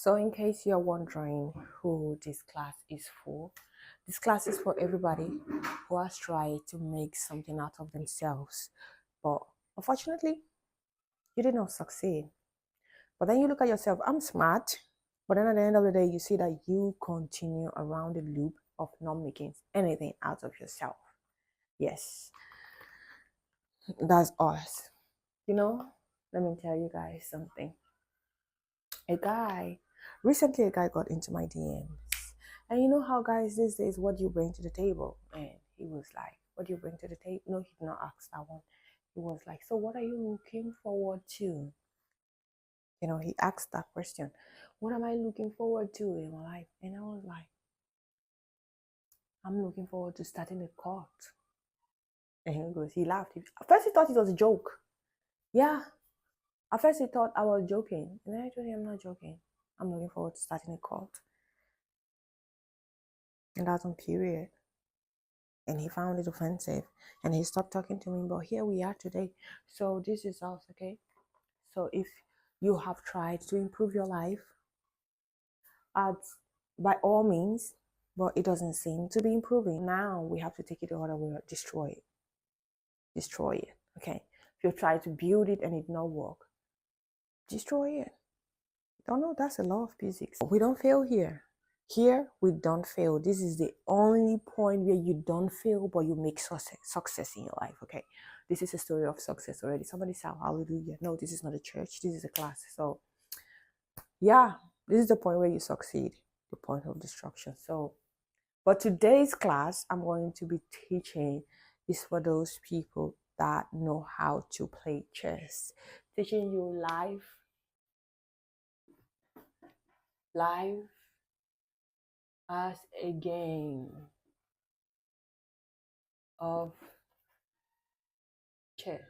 So in case you're wondering who this class is for, this class is for everybody who has tried to make something out of themselves, but unfortunately, you did not succeed. But then you look at yourself, I'm smart, but then at the end of the day, you see that you continue around the loop of not making anything out of yourself. Yes, that's us. Let me tell you guys something. Recently a guy got into my DMs. And you know how guys these days, what do you bring to the table? And he was like, what do you bring to the table? No, he did not ask that one. He was like, so what are you looking forward to? He asked that question. What am I looking forward to in my life? And I was like, I'm looking forward to starting a cult. And he laughed. At first he thought it was a joke. Yeah. At first he thought I was joking. And then I told him I'm not joking. I'm looking forward to starting a cult. And that's on period. And he found it offensive and he stopped talking to me. But here we are today. So this is us, okay? So if you have tried to improve your life, by all means, but it doesn't seem to be improving. Now we have to take it the other way, destroy it. Destroy it, okay? If you try to build it and it not work, destroy it. Don't know, that's a law of physics. We don't fail here. Here, we don't fail. This is the only point where you don't fail, but you make success in your life, okay? This is a story of success already. Somebody said, hallelujah. No, this is not a church. This is a class. So, yeah, this is the point where you succeed, the point of destruction. So, but today's class I'm going to be teaching is for those people that know how to play chess. Teaching you life as a game of chess.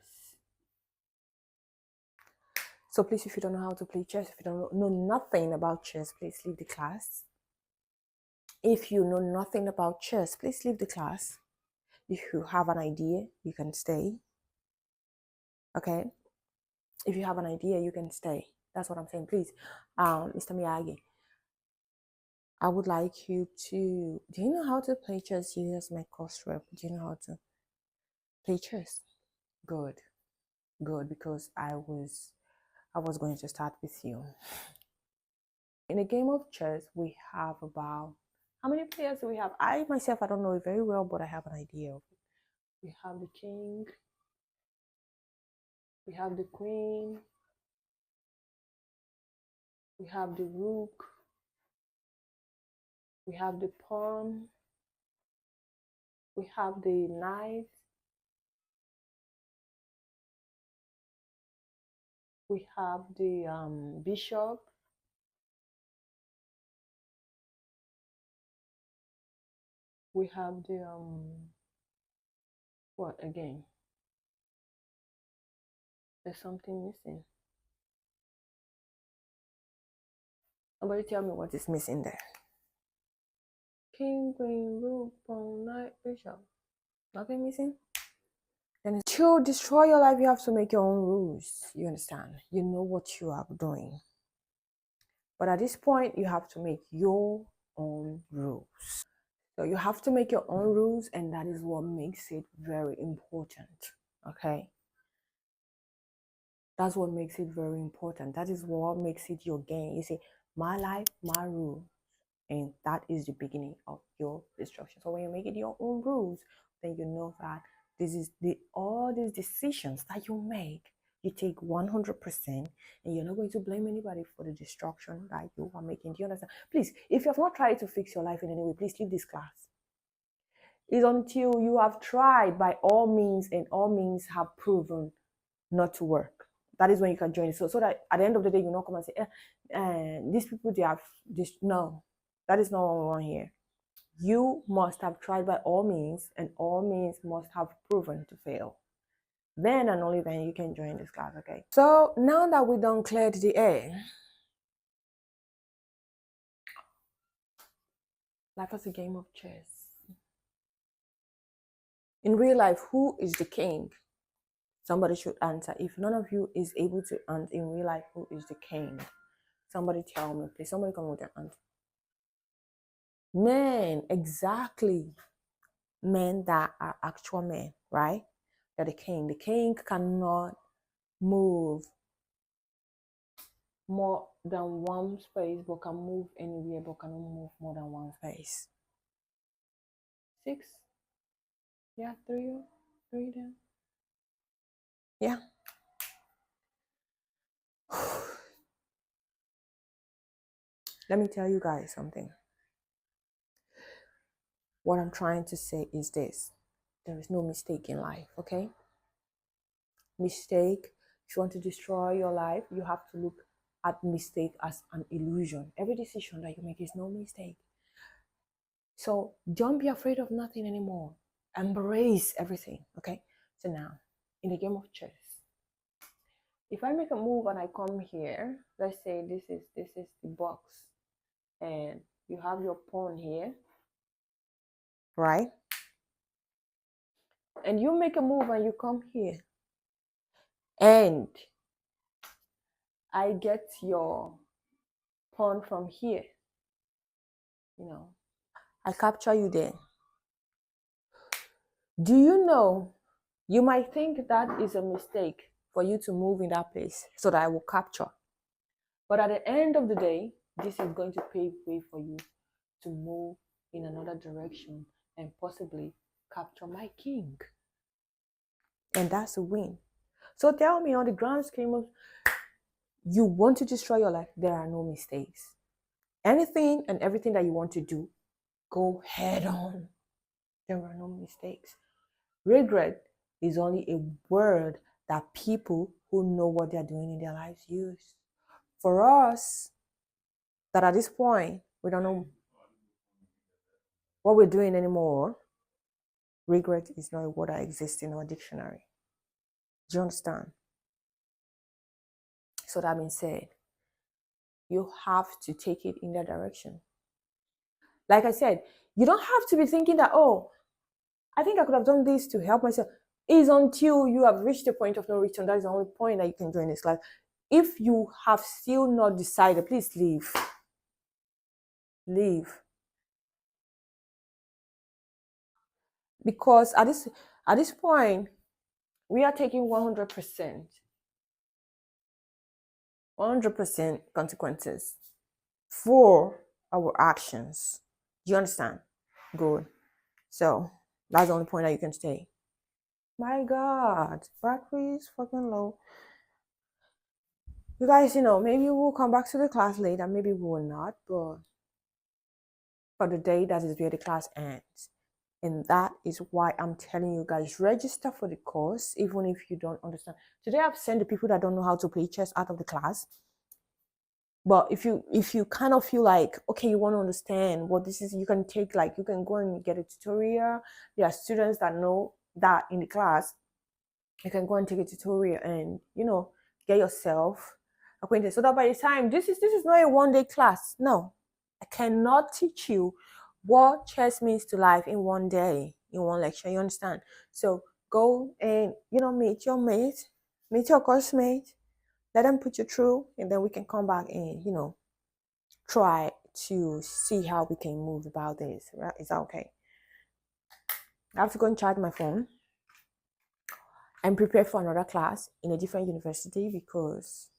So please, if you don't know how to play chess, if you don't know nothing about chess, please leave the class. If you know nothing about chess, please leave the class. If you have an idea, you can stay. Okay? If you have an idea, you can stay. That's what I'm saying. Please, Mr. Miyagi, I would like you to, do you know how to play chess? You as my course rep. Do you know how to play chess? Good, because I was going to start with you. In a game of chess, we have about, how many players do we have? I myself, I don't know it very well, but I have an idea of it. We have the king, we have the queen, we have the rook, we have the pawn, we have the knight, we have the bishop, we have the what again? There's something missing. Somebody tell me what is missing there. King, queen, rook, pawn, knight, bishop. Nothing missing? Then to destroy your life, you have to make your own rules. You understand? You know what you are doing. But at this point, you have to make your own rules. So you have to make your own rules, and that is what makes it very important. Okay? That's what makes it very important. That is what makes it your game. You say, my life, my rules. And that is the beginning of your destruction. So when you make it your own rules, then you know that this is all these decisions that you make, you take 100%, and you're not going to blame anybody for the destruction that you are making. Do you understand? Please, if you have not tried to fix your life in any way, please leave this class. It's until you have tried by all means, and all means have proven not to work. That is when you can join it. So that at the end of the day, you not come and say, these people, they have this. No, that is not what we want here. You must have tried by all means, and all means must have proven to fail. Then and only then you can join this class, okay? So now that we done cleared the air, life is a game of chess. In real life, who is the king? Somebody should answer. If none of you is able to answer in real life, who is the king? Somebody tell me, please. Somebody come with their answer. Men, exactly. Men that are actual men, right? They're the king. The king cannot move more than one space, but can move anywhere, but cannot move more than one space. 6. Yeah, 3 there. Yeah. Let me tell you guys something. What I'm trying to say is this. There is no mistake in life, okay? Mistake, if you want to destroy your life, you have to look at mistake as an illusion. Every decision that you make is no mistake. So don't be afraid of nothing anymore. Embrace everything, okay? So now, in the game of chess, if I make a move and I come here, let's say this is the box, and you have your pawn here, right? And you make a move and you come here, and I get your pawn from here, I capture you there. Do you know, you might think that is a mistake for you to move in that place so that I will capture. But at the end of the day, this is going to pave way for you to move in another direction and possibly capture my king. And that's a win. So tell me, on the grand scheme of, you want to destroy your life, there are no mistakes. Anything and everything that you want to do, go head on. There are no mistakes. Regret is only a word that people who know what they're doing in their lives use. For us, that at this point, we don't know what we're doing anymore, regret is not a word that exists in our dictionary. Do you understand? So that being said, you have to take it in that direction. Like I said, you don't have to be thinking that, oh, I think I could have done this to help myself. It's until you have reached the point of no return. That is the only point that you can do in this life. If you have still not decided, please leave. Leave. Because at this point, we are taking 100% consequences for our actions. Do you understand? Good. So that's the only point that you can stay. My God, battery is fucking low. You guys, maybe we'll come back to the class later. Maybe we will not, but for the day, that is where the class ends. And that is why I'm telling you guys, register for the course, even if you don't understand. Today, I've sent the people that don't know how to play chess out of the class. But if you kind of feel like, okay, you want to understand what this is, you can go and get a tutorial. There are students that know that in the class. You can go and take a tutorial and, get yourself acquainted. So that by the time, this is not a one-day class. No, I cannot teach you what chess means to life in one day, in one lecture. You understand? So go and, meet your mate, meet your course mate, let them put you through, and then we can come back and, try to see how we can move about this. Right? Is that okay? I have to go and charge my phone and prepare for another class in a different university because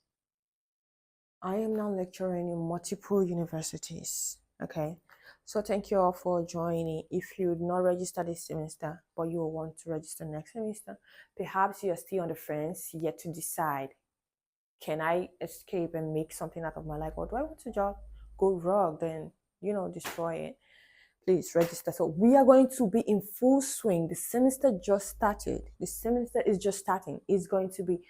I am now lecturing in multiple universities. Okay. So thank you all for joining. If you did not register this semester, but you will want to register next semester, perhaps you're still on the fence, yet to decide, can I escape and make something out of my life? Or do I want to just go rogue, then, destroy it? Please register. So we are going to be in full swing. The semester just started. The semester is just starting. It's going to be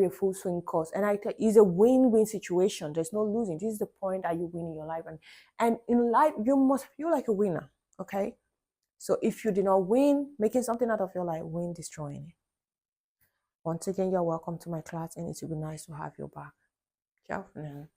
a full swing course. And it's a win-win situation. There's no losing. This is the point that you win in your life. And in life, you must feel like a winner. Okay? So if you did not win making something out of your life, win destroying it. Once again, you're welcome to my class, and it will be nice to have you back. Ciao for now.